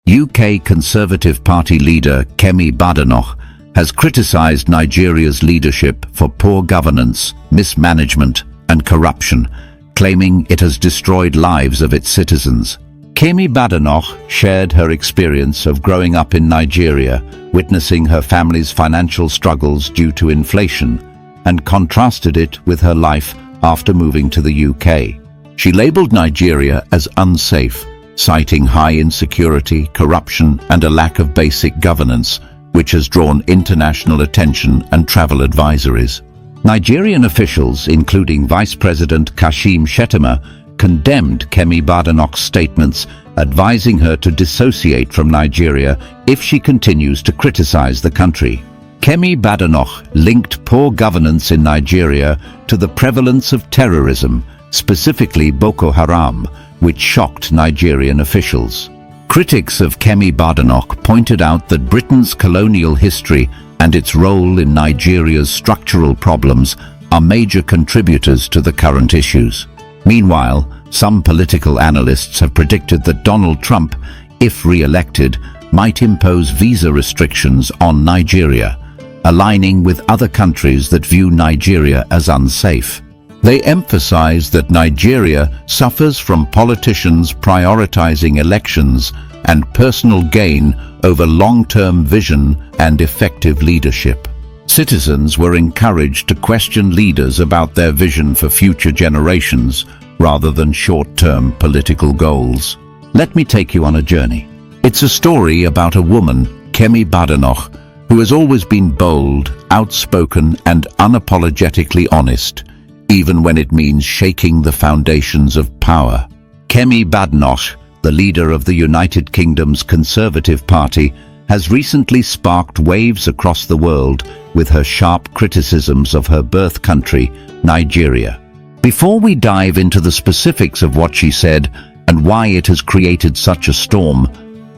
UK Conservative Party leader Kemi Badenoch has criticised Nigeria's leadership for poor governance, mismanagement and corruption, claiming it has destroyed lives of its citizens. Kemi Badenoch shared her experience of growing up in Nigeria, witnessing her family's financial struggles due to inflation, and contrasted it with her life after moving to the UK. She labelled Nigeria as unsafe, citing high insecurity, corruption and a lack of basic governance, which has drawn international attention and travel advisories. Nigerian officials, including Vice President Kashim Shettima, condemned Kemi Badenoch's statements, advising her to dissociate from Nigeria if she continues to criticize the country. Kemi Badenoch linked poor governance in Nigeria to the prevalence of terrorism, specifically Boko Haram, which shocked Nigerian officials. Critics of Kemi Badenoch pointed out that Britain's colonial history and its role in Nigeria's structural problems are major contributors to the current issues. Meanwhile, some political analysts have predicted that Donald Trump, if re-elected, might impose visa restrictions on Nigeria, aligning with other countries that view Nigeria as unsafe. They emphasize that Nigeria suffers from politicians prioritizing elections and personal gain over long-term vision and effective leadership. Citizens were encouraged to question leaders about their vision for future generations rather than short-term political goals. Let me take you on a journey. It's a story about a woman, Kemi Badenoch, who has always been bold, outspoken and unapologetically honest, even when it means shaking the foundations of power. Kemi Badenoch, the leader of the United Kingdom's Conservative Party, has recently sparked waves across the world with her sharp criticisms of her birth country, Nigeria. Before we dive into the specifics of what she said and why it has created such a storm,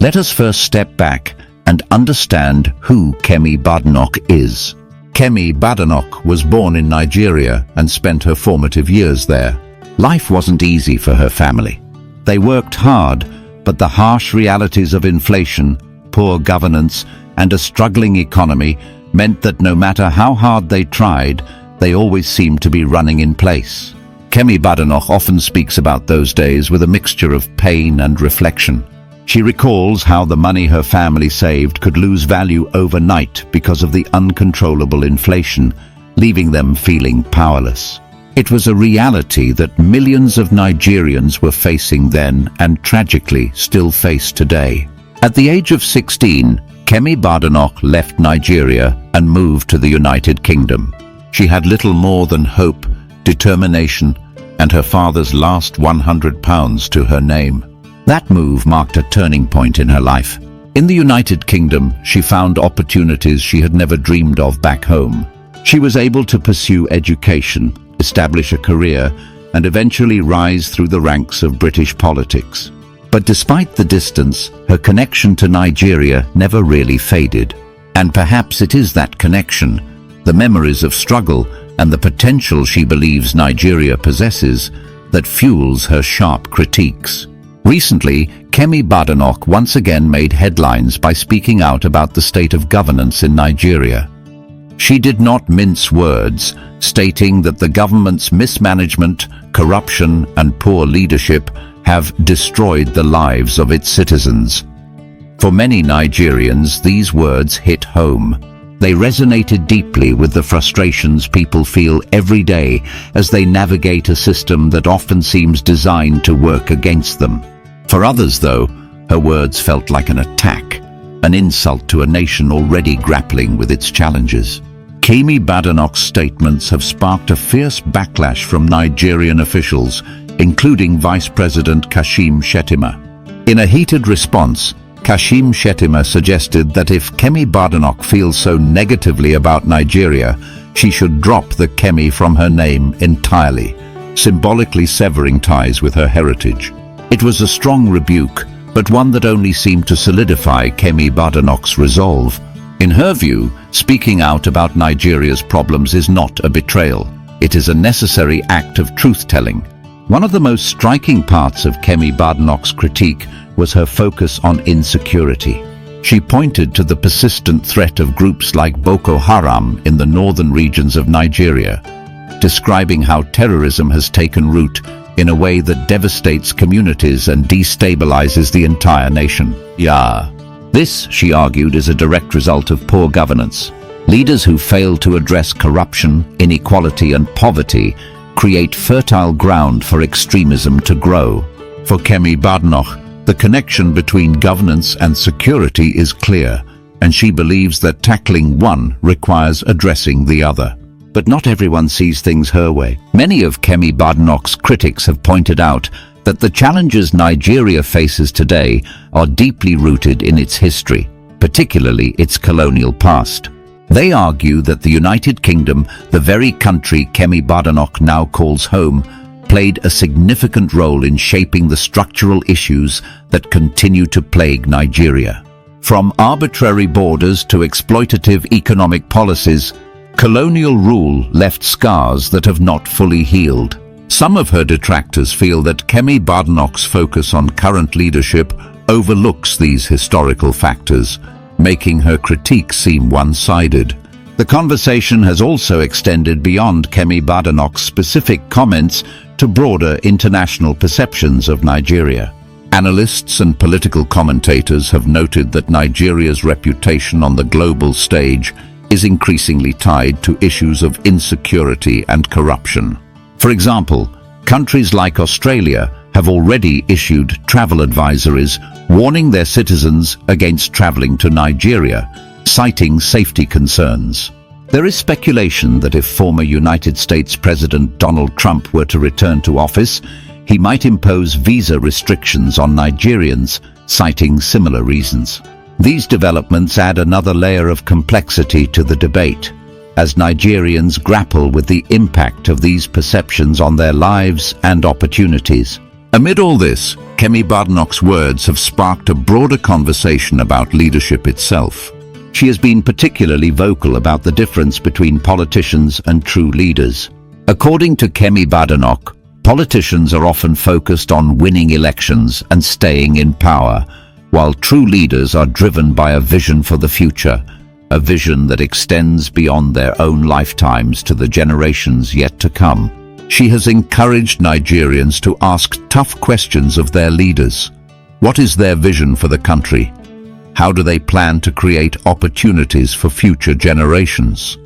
let us first step back and understand who Kemi Badenoch is. Kemi Badenoch was born in Nigeria and spent her formative years there. Life wasn't easy for her family. They worked hard, but the harsh realities of inflation, poor governance, and a struggling economy meant that no matter how hard they tried, they always seemed to be running in place. Kemi Badenoch often speaks about those days with a mixture of pain and reflection. She recalls how the money her family saved could lose value overnight because of the uncontrollable inflation, leaving them feeling powerless. It was a reality that millions of Nigerians were facing then and tragically still face today. At the age of 16, Kemi Badenoch left Nigeria and moved to the United Kingdom. She had little more than hope, determination, and her father's last £100 to her name. That move marked a turning point in her life. In the United Kingdom, she found opportunities she had never dreamed of back home. She was able to pursue education, establish a career, and eventually rise through the ranks of British politics. But despite the distance, her connection to Nigeria never really faded. And perhaps it is that connection, the memories of struggle, and the potential she believes Nigeria possesses, that fuels her sharp critiques. Recently, Kemi Badenoch once again made headlines by speaking out about the state of governance in Nigeria. She did not mince words, stating that the government's mismanagement, corruption, and poor leadership have destroyed the lives of its citizens. For many Nigerians, these words hit home. They resonated deeply with the frustrations people feel every day as they navigate a system that often seems designed to work against them. For others, though, her words felt like an attack, an insult to a nation already grappling with its challenges. Kemi Badenoch's statements have sparked a fierce backlash from Nigerian officials, including Vice President Kashim Shettima. In a heated response, Kashim Shettima suggested that if Kemi Badenoch feels so negatively about Nigeria, she should drop the Kemi from her name entirely, symbolically severing ties with her heritage. It was a strong rebuke, but one that only seemed to solidify Kemi Badenoch's resolve. In her view, speaking out about Nigeria's problems is not a betrayal. It is a necessary act of truth-telling. One of the most striking parts of Kemi Badenoch's critique was her focus on insecurity. She pointed to the persistent threat of groups like Boko Haram in the northern regions of Nigeria, describing how terrorism has taken root in a way that devastates communities and destabilizes the entire nation. This, she argued, is a direct result of poor governance. Leaders who fail to address corruption, inequality and poverty create fertile ground for extremism to grow. For Kemi Badenoch, the connection between governance and security is clear, and she believes that tackling one requires addressing the other. But not everyone sees things her way. Many of Kemi Badenoch's critics have pointed out that the challenges Nigeria faces today are deeply rooted in its history, particularly its colonial past. They argue that the United Kingdom, the very country Kemi Badenoch now calls home, played a significant role in shaping the structural issues that continue to plague Nigeria. From arbitrary borders to exploitative economic policies, colonial rule left scars that have not fully healed. Some of her detractors feel that Kemi Badenoch's focus on current leadership overlooks these historical factors, making her critique seem one-sided. The conversation has also extended beyond Kemi Badenoch's specific comments to broader international perceptions of Nigeria. Analysts and political commentators have noted that Nigeria's reputation on the global stage is increasingly tied to issues of insecurity and corruption. For example, countries like Australia have already issued travel advisories warning their citizens against traveling to Nigeria, citing safety concerns. There is speculation that if former United States President Donald Trump were to return to office, he might impose visa restrictions on Nigerians, citing similar reasons. These developments add another layer of complexity to the debate, as Nigerians grapple with the impact of these perceptions on their lives and opportunities. Amid all this, Kemi Badenoch's words have sparked a broader conversation about leadership itself. She has been particularly vocal about the difference between politicians and true leaders. According to Kemi Badenoch, politicians are often focused on winning elections and staying in power, while true leaders are driven by a vision for the future, a vision that extends beyond their own lifetimes to the generations yet to come. She has encouraged Nigerians to ask tough questions of their leaders. What is their vision for the country? How do they plan to create opportunities for future generations?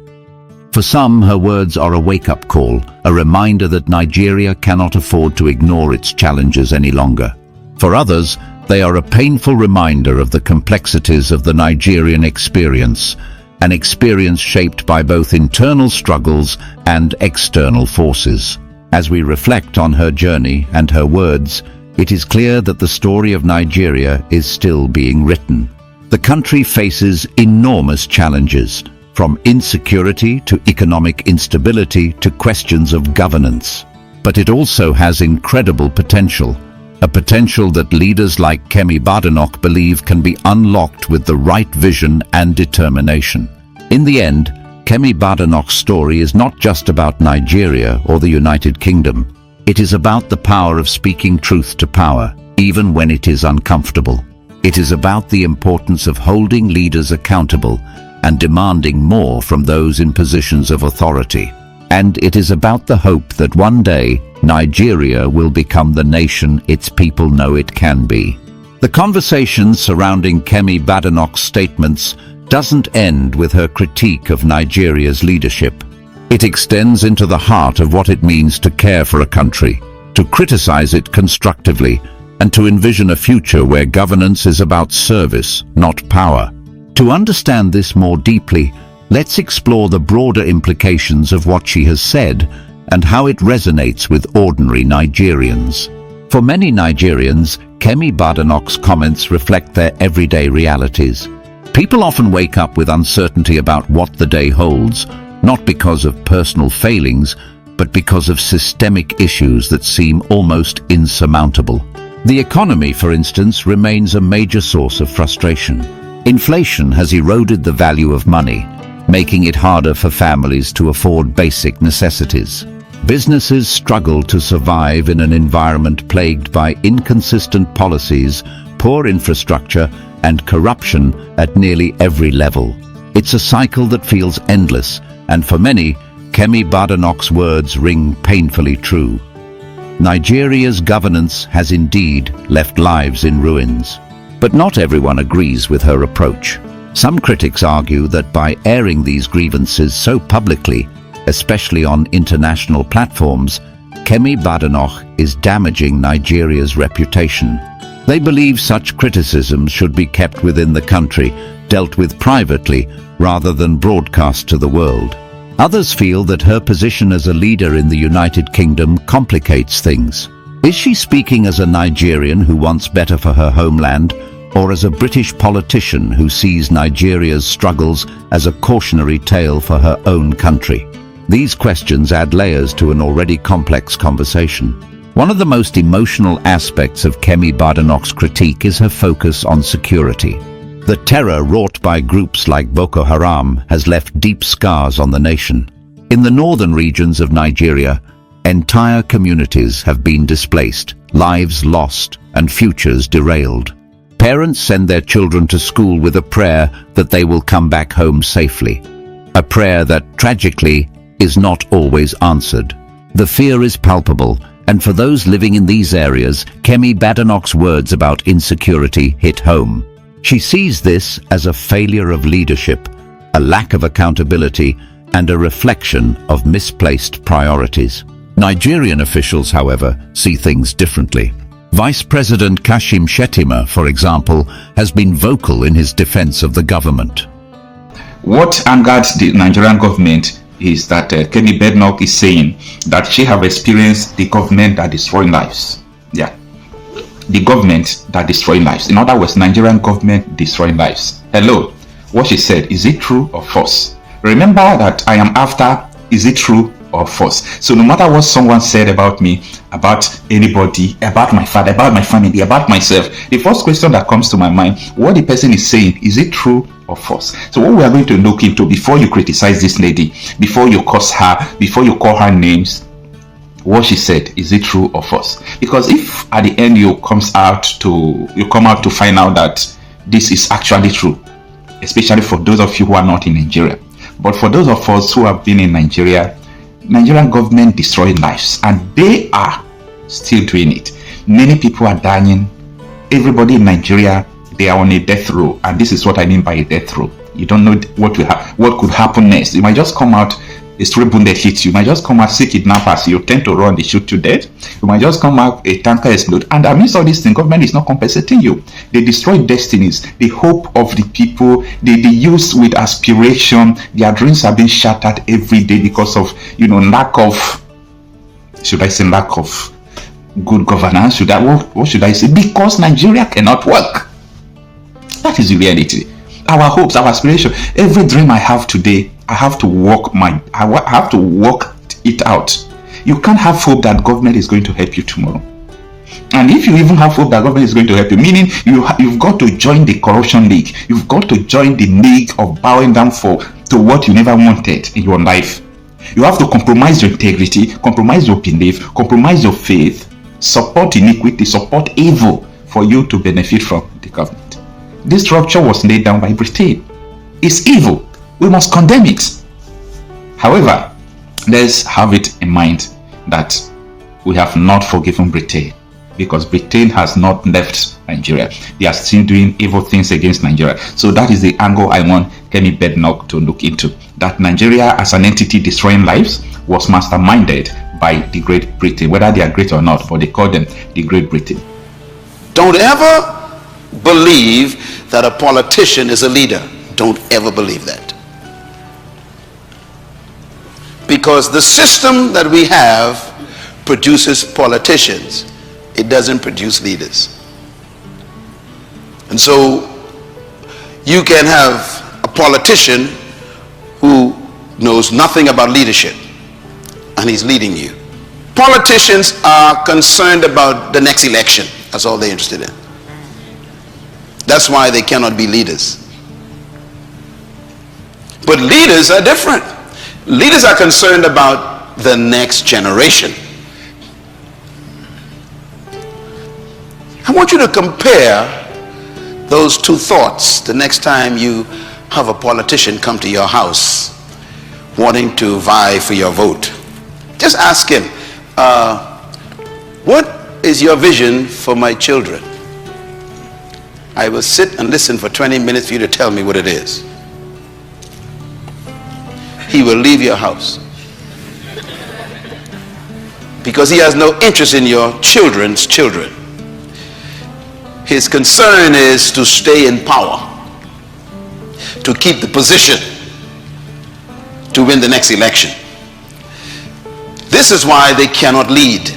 For some, her words are a wake-up call, a reminder that Nigeria cannot afford to ignore its challenges any longer. For others, they are a painful reminder of the complexities of the Nigerian experience, an experience shaped by both internal struggles and external forces. As we reflect on her journey and her words, it is clear that the story of Nigeria is still being written. The country faces enormous challenges, from insecurity to economic instability to questions of governance. But it also has incredible potential, a potential that leaders like Kemi Badenoch believe can be unlocked with the right vision and determination. In the end, Kemi Badenoch's story is not just about Nigeria or the United Kingdom. It is about the power of speaking truth to power, even when it is uncomfortable. It is about the importance of holding leaders accountable and demanding more from those in positions of authority. And it is about the hope that one day Nigeria will become the nation its people know it can be. The conversation surrounding Kemi Badenoch's statements doesn't end with her critique of Nigeria's leadership. It extends into the heart of what it means to care for a country, to criticize it constructively, and to envision a future where governance is about service, not power. To understand this more deeply, let's explore the broader implications of what she has said and how it resonates with ordinary Nigerians. For many Nigerians, Kemi Badenoch's comments reflect their everyday realities. People often wake up with uncertainty about what the day holds, not because of personal failings, but because of systemic issues that seem almost insurmountable. The economy, for instance, remains a major source of frustration. Inflation has eroded the value of money, making it harder for families to afford basic necessities. Businesses struggle to survive in an environment plagued by inconsistent policies, poor infrastructure and corruption at nearly every level. It's a cycle that feels endless, and for many, Kemi Badenoch's words ring painfully true. Nigeria's governance has indeed left lives in ruins. But not everyone agrees with her approach. Some critics argue that by airing these grievances so publicly, especially on international platforms, Kemi Badenoch is damaging Nigeria's reputation. They believe such criticisms should be kept within the country, dealt with privately, rather than broadcast to the world. Others feel that her position as a leader in the United Kingdom complicates things. Is she speaking as a Nigerian who wants better for her homeland, or as a British politician who sees Nigeria's struggles as a cautionary tale for her own country? These questions add layers to an already complex conversation. One of the most emotional aspects of Kemi Badenoch's critique is her focus on security. The terror wrought by groups like Boko Haram has left deep scars on the nation. In the northern regions of Nigeria, entire communities have been displaced, lives lost, and futures derailed. Parents send their children to school with a prayer that they will come back home safely. A prayer that, tragically, is not always answered. The fear is palpable, and for those living in these areas, Kemi Badenoch's words about insecurity hit home. She sees this as a failure of leadership, a lack of accountability, and a reflection of misplaced priorities. Nigerian officials, however, see things differently. Vice President Kashim Shettima, for example, has been vocal in his defense of the government. What angered the Nigerian government is that Kemi Badenoch is saying that she have experienced the government that destroying lives. Yeah, the government that destroying lives. In other words, Nigerian government destroying lives. Hello, what she said, is it true or false? Remember that I am after, is it true or false? So no matter what someone said about me, about anybody, about my father, about my family, about myself, the first question that comes to my mind, what the person is saying, is it true or false? So what we are going to look into before you criticize this lady, before you curse her, before you call her names, what she said, is it true or false? Because if at the end you come out to find out that this is actually true, especially for those of you who are not in Nigeria, but for those of us who have been in Nigeria, Nigerian government destroying lives, and they are still doing it. Many people are dying. Everybody in Nigeria, they are on a death row, and this is what I mean by a death row. You don't know what could happen next. You might just come out, a stray bullet hits you. You might just come out, see kidnappers, you tend to run, they shoot you dead. You might just come out, a tanker explode, and amidst all these things, government is not compensating you. They destroy destinies, the hope of the people, the youth with aspiration. Their dreams are being shattered every day because of, lack of, lack of good governance. What should I say? Because Nigeria cannot work. That is the reality. Our hopes, our aspiration, every dream I have today, I have to work it out. You can't have hope that government is going to help you tomorrow. And if you even have hope that government is going to help you, meaning you've got to join the corruption league. You've got to join the league of bowing down to what you never wanted in your life. You have to compromise your integrity, compromise your belief, compromise your faith, support iniquity, support evil for you to benefit from the government. This structure was laid down by Britain. It's evil. We must condemn it. However, let's have it in mind that we have not forgiven Britain, because Britain has not left Nigeria. They are still doing evil things against Nigeria. So that is the angle I want Kemi Badenoch to look into. That Nigeria as an entity destroying lives was masterminded by the Great Britain, whether they are great or not, but they call them the Great Britain. Don't ever believe that a politician is a leader. Don't ever believe that. Because the system that we have produces politicians. It doesn't produce leaders. And so you can have a politician who knows nothing about leadership and he's leading you. Politicians are concerned about the next election. That's all they're interested in. That's why they cannot be leaders. But leaders are different. Leaders are concerned about the next generation. I want you to compare those two thoughts the next time you have a politician come to your house wanting to vie for your vote. Just ask him, what is your vision for my children? I will sit and listen for 20 minutes for you to tell me what it is. He will leave your house because he has no interest in your children's children. His concern is to stay in power, to keep the position, to win the next election. This is why they cannot lead.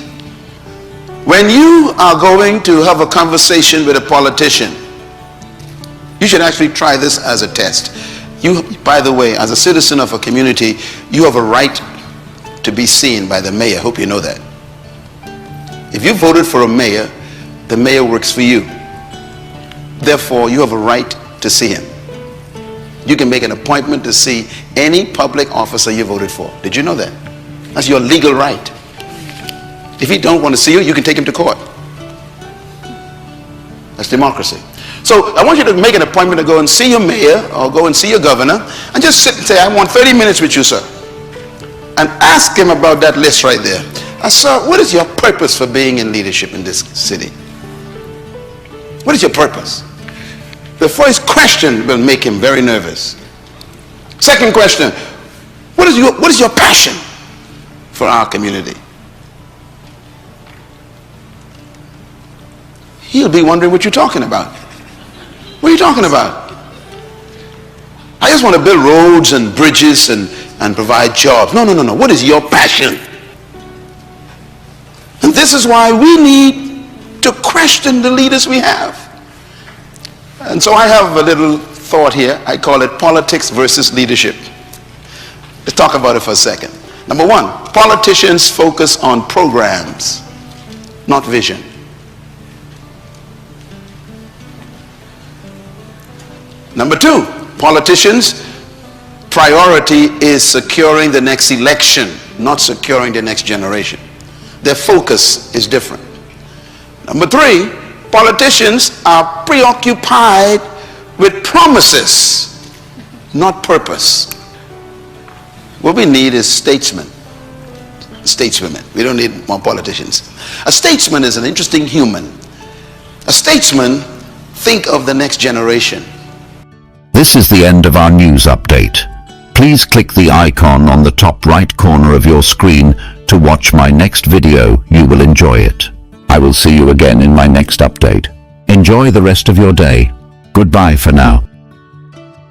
When you are going to have a conversation with a politician, you should actually try this as a test. You, by the way, as a citizen of a community, you have a right to be seen by the mayor. Hope you know that. If you voted for a mayor, the mayor works for you. Therefore, you have a right to see him. You can make an appointment to see any public officer you voted for. Did you know that? That's your legal right. If he don't want to see you, you can take him to court. That's democracy. So I want you to make an appointment to go and see your mayor or go and see your governor and just sit and say, I want 30 minutes with you, sir. And ask him about that list right there. Sir, what is your purpose for being in leadership in this city? What is your purpose? The first question will make him very nervous. Second question, what is your passion for our community? He'll be wondering what you're talking about. What are you talking about? I just want to build roads and bridges and provide jobs. No. What is your passion? And this is why we need to question the leaders we have. And so I have a little thought here. I call it politics versus leadership. Let's talk about it for a second. Number one, politicians focus on programs, not vision. Number two, politicians' priority is securing the next election, not securing the next generation. Their focus is different. Number three, politicians are preoccupied with promises, not purpose. What we need is statesmen, stateswomen. We don't need more politicians. A statesman is an interesting human. A statesman thinks of the next generation. This is the end of our news update. Please click the icon on the top right corner of your screen to watch my next video. You will enjoy it. I will see you again in my next update. Enjoy the rest of your day. Goodbye for now.